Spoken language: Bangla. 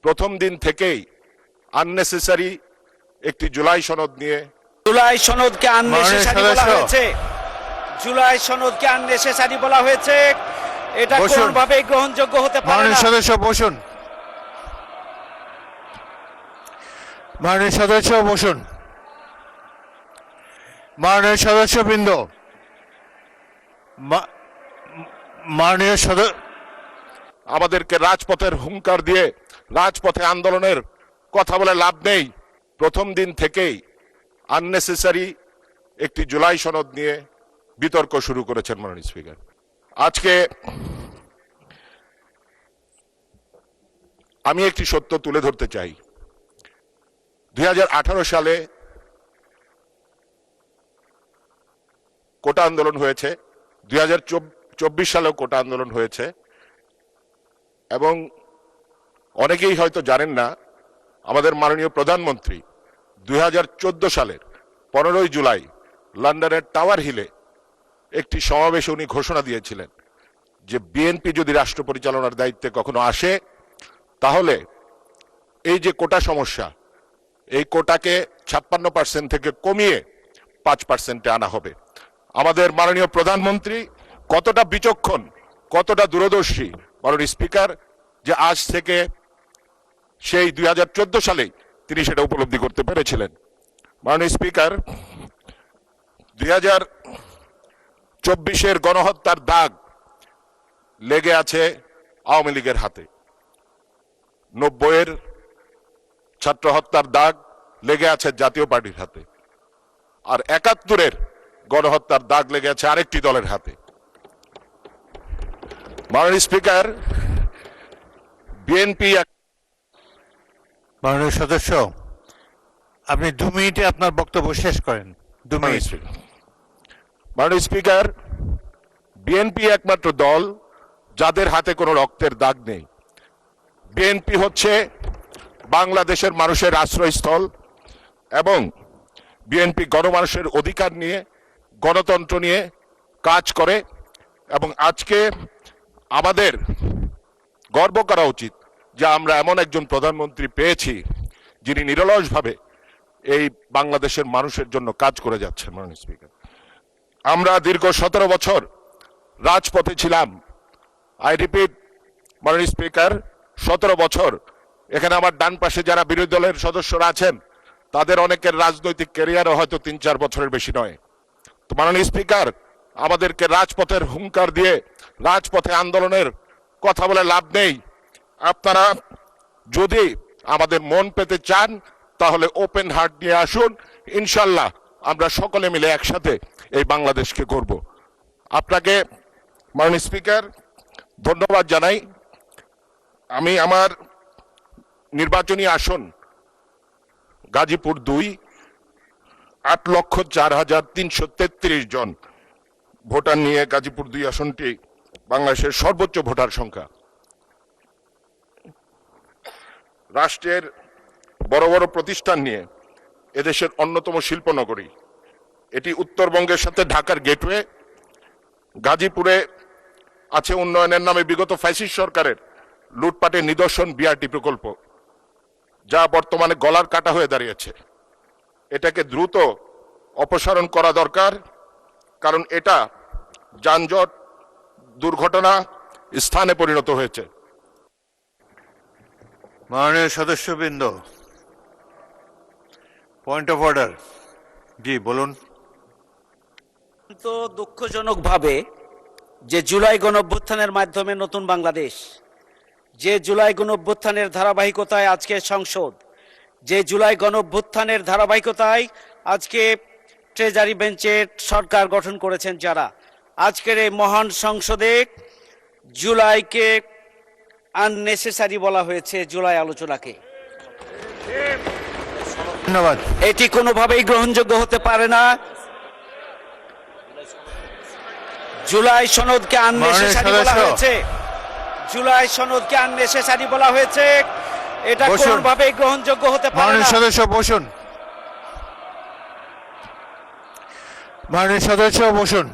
প্রথম দিন থেকেই আননেসেসারি একটি জুলাই সনদ নিয়ে জুলাই সনদকে আননেসেসারি বলা হয়েছে। জুলাই সনদকে আননেসেসারি বলা হয়েছে। এটা কোনোভাবেই গ্রহণযোগ্য হতে পারে না। মাননীয় সদস্য বসুন। মাননীয় সদস্য বসুন। মাননীয় সদস্যবৃন্দ, মাননীয় সদস্য, আমাদেরকে রাজপথের হুঙ্কার দিয়ে রাজপথে আন্দোলনের কথা বলে লাভ নেই। প্রথম দিন থেকেই আননেসেসারি একটি জুলাই সনদ নিয়ে বিতর্ক শুরু করেছেন মাননীয় স্পিকার। আজকে আমি একটি সত্য তুলে ধরতে চাই। 2018 সালে কোটা আন্দোলন হয়েছে, 2024 সালেও কোটা আন্দোলন হয়েছে, এবং অনেকেই হয়তো জানেন না আমাদের মাননীয় প্রধানমন্ত্রী 2014 সালের 15 জুলাই লন্ডনের টাওয়ার হিলে একটি সমাবেশে উনি ঘোষণা দিয়েছিলেন যে বিএনপি যদি রাষ্ট্র পরিচালনার দায়িত্বে কখনো আসে তাহলে এই যে কোটা সমস্যা, এই কোটাকে 56% থেকে কমিয়ে 5%-এ আনা হবে। আমাদের মাননীয় প্রধানমন্ত্রী কতটা বিচক্ষণ, কতটা দূরদর্শী মাননীয় স্পিকার, যে আজ থেকে সেই 2014 সালেই তিনি সেটা উপলব্ধি করতে পেরেছিলেন। মাননীয় স্পিকার, 2024-এর গণহত্যার দাগ লেগে আছে আওয়ামী লীগের হাতে, 90-এর ছাত্র হত্যার দাগ লেগে আছে জাতীয় পার্টির হাতে, আর 71-এর গণহত্যার দাগ লেগে আছে আরেকটি দলের হাতে। মাননীয় স্পিকার, বিএনপি। মাননীয় সদস্য, আপনি 2 মিনিটে আপনার বক্তব্য শেষ করেন। 2 মিনিট। মাননীয় স্পিকার, বিএনপি একমাত্র দল যাদের হাতে কোনো রক্তের দাগ নেই। বিএনপি হচ্ছে বাংলাদেশের মানুষের আশ্রয়স্থল এবং বিএনপি গণমানুষের অধিকার নিয়ে, গণতন্ত্র নিয়ে কাজ করে, এবং আজকে আমাদের গর্ব করা উচিত যে আমরা এমন একজন প্রধানমন্ত্রী পেয়েছি যিনি নিরলসভাবে এই বাংলাদেশের মানুষের জন্য কাজ করে যাচ্ছেন। মাননীয় স্পিকার, আমরা দীর্ঘ 17 বছর রাজপথে ছিলাম। আই রিপিট মাননীয় স্পিকার, 17 বছর। এখানে আমার ডান পাশে যারা বিরোধী দলের সদস্যরা আছেন তাদের অনেকের রাজনৈতিক ক্যারিয়ারও হয়তো 3-4 বছরের বেশি নয়। তো মাননীয় স্পিকার, আমাদেরকে রাজপথের হুঙ্কার দিয়ে রাজপথে আন্দোলনের কথা বলে লাভ নেই। আপনারা যদি আমাদের মন পেতে চান তাহলে ওপেন হার্ট নিয়ে আসুন, ইনশাল্লাহ আমরা সকলে মিলে একসাথে এই বাংলাদেশকে করব। আপনাকে মাননীয় স্পিকার ধন্যবাদ জানাই। আমি আমার নির্বাচনী আসন গাজীপুর 2, 8,04,333 জন ভোটার নিয়ে গাজীপুর 2 আসনটি বাংলাদেশের সর্বোচ্চ ভোটার সংখ্যা। রাষ্ট্রের বড় বড় প্রতিষ্ঠান নিয়ে এদেশের অন্যতম শিল্পনগরী। এটি উত্তরবঙ্গের সাথে ঢাকার গেটওয়ে। গাজীপুরে আছে উন্নয়নের নামে বিগত ফ্যাসিস্ট সরকারের লুটপাটের নিদর্শন বিআরটি প্রকল্প, যা বর্তমানে গলার কাটা হয়ে দাঁড়িয়েছে। এটাকে দ্রুত অপসারণ করা দরকার, কারণ এটা যানজট, দুর্ঘটনা স্থানে পরিণত হয়েছে। মাননীয় সদস্যবৃন্দ, পয়েন্ট অফ অর্ডার। জি বলুন। তো দুঃখজনকভাবে যে জুলাই গণঅভ্যুত্থানের মাধ্যমে নতুন বাংলাদেশ, যে জুলাই গণঅভ্যুত্থানের ধারাবাহিকতায় আজকে সংসদ, যে জুলাই গণঅভ্যুত্থানের ধারাবাহিকতায় আজকে ট্রেজারি বেঞ্চের সরকার গঠন করেছেন যারা, আজকের এই মহান সংসদে জুলাইকে আননেসেসারি বলা হয়েছে। জুলাই আলোচনাকে ধন্যবাদ। এটি কোনোভাবেই গ্রহণযোগ্য হতে পারে না। জুলাই সনদকে আননেসেসারি বলা হয়েছে। জুলাই সনদকে আননেসেসারি বলা হয়েছে। এটা কোনোভাবেই গ্রহণযোগ্য হতে পারে না। মাননীয় সদস্য বসুন। মাননীয় সদস্য বসুন।